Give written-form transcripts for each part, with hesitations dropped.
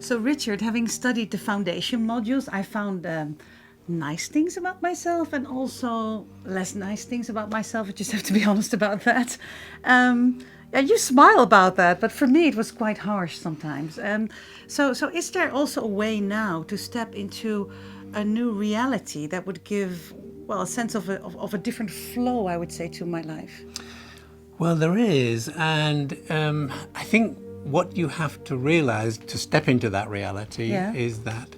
So Richard, having studied the foundation modules, I found nice things about myself and also less nice things about myself. I just have to be honest about that. Yeah, you smile about that, but for me it was quite harsh sometimes. So is there also a way now to step into a new reality that would give, well, a sense of a different flow, I would say, to my life? Well, there is, and I think what you have to realize to step into that reality Yeah. is that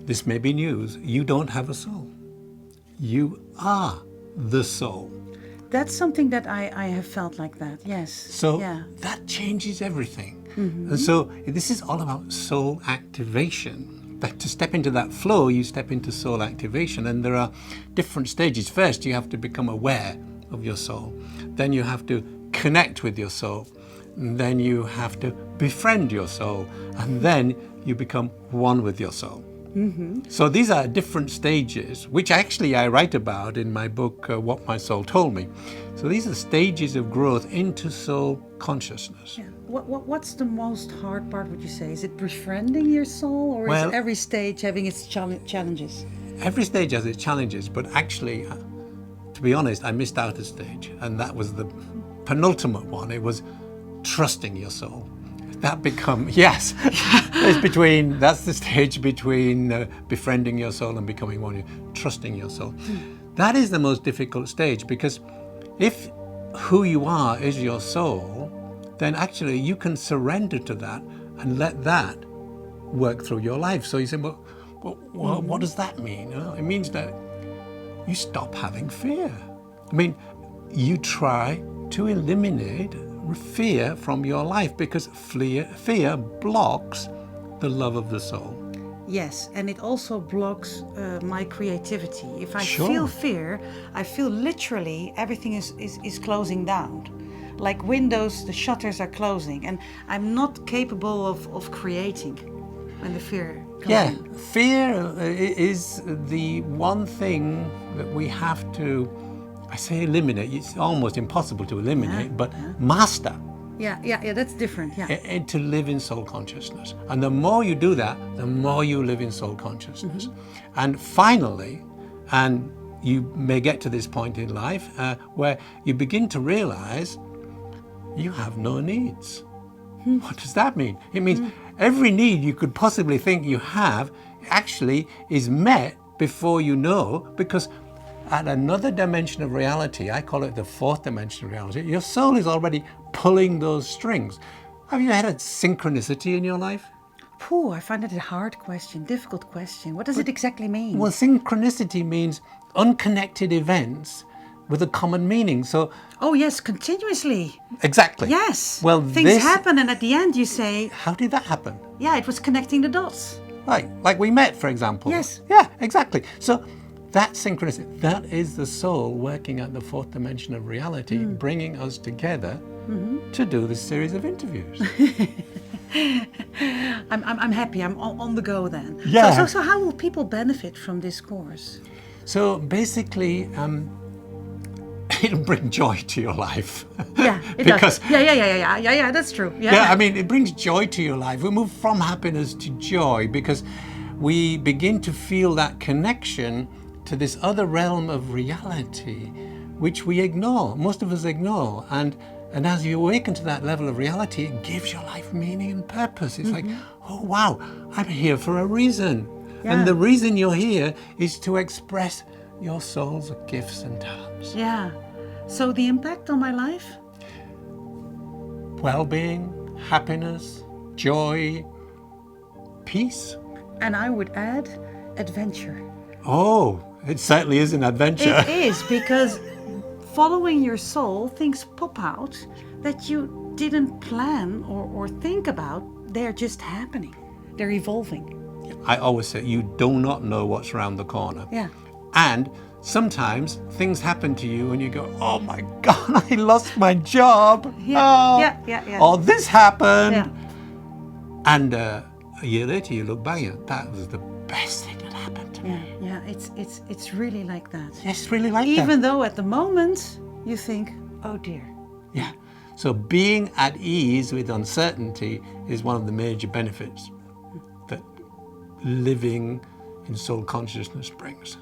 this may be news. You don't have a soul. You are the soul. That's something that I have felt like that, yes. So yeah. that changes everything. And so this is all about soul activation. That to step into that flow, you step into soul activation. And there are different stages. First, you have to become aware of your soul. Then you have to connect with your soul. And then you have to befriend your soul. And then you become one with your soul. So these are different stages, which actually I write about in my book, What My Soul Told Me. So these are stages of growth into soul consciousness. Yeah. What's the most hard part, would you say? Is it befriending your soul, or Well- is every stage having its challenges? Every stage has its challenges, but actually, to be honest, I missed out a stage, and that was the penultimate one. It was trusting your soul. That yes, that's the stage between befriending your soul and becoming one, trusting your soul. That is the most difficult stage, because if who you are is your soul, then actually you can surrender to that and let that work through your life. So you say, well, what does that mean? It means that you stop having fear. I mean, you try to eliminate fear from your life, because fear blocks the love of the soul. Yes, and it also blocks my creativity. If I Sure. feel fear, I feel literally everything is closing down. Like windows, the shutters are closing, and I'm not capable of creating when the fear comes Yeah, in. fear is the one thing that we have to, I say eliminate, it's almost impossible to eliminate, but master. Yeah, that's different, yeah. And to live in soul consciousness. And the more you do that, the more you live in soul consciousness. And finally, and you may get to this point in life where you begin to realize you have no needs. What does that mean? It means every need you could possibly think you have actually is met before you know, because at another dimension of reality, I call it the fourth dimension of reality, your soul is already pulling those strings. Have you had a synchronicity in your life? Pooh, I find it a hard question, difficult question. What does it exactly mean? Well, synchronicity means unconnected events with a common meaning. So, oh yes, continuously. exactly. Yes. Well, things happen, and at the end you say, how did that happen? yeah, it was connecting the dots. Like we met, for example. Yes. Yeah, exactly. So that synchronicity, that is the soul working at the fourth dimension of reality, bringing us together to do this series of interviews. I'm happy. I'm on the go then. Yeah. So how will people benefit from this course? So basically, it'll bring joy to your life. Yeah, it because, does. Yeah, that's true. Yeah, I mean, it brings joy to your life. We move from happiness to joy because we begin to feel that connection to this other realm of reality, which we ignore. Most of us ignore. And as you awaken to that level of reality, it gives your life meaning and purpose. It's like, oh, wow, I'm here for a reason. Yeah. And the reason you're here is to express your soul's gifts and talents. Yeah. So the impact on my life? Well-being, happiness, joy, peace. And I would add adventure. Oh, it certainly is an adventure. It is, because following your soul, things pop out that you didn't plan or think about. They're just happening. They're evolving. I always say you do not know what's around the corner. Yeah. And sometimes things happen to you and you go, oh my God, I lost my job. Yeah, Oh. yeah. Or this happened. Yeah. And a year later you look back and that was the best thing that happened to me. Yeah, it's really like that. Yes, it's really like that. Even though at the moment you think, oh dear. Yeah. So being at ease with uncertainty is one of the major benefits that living in soul consciousness brings.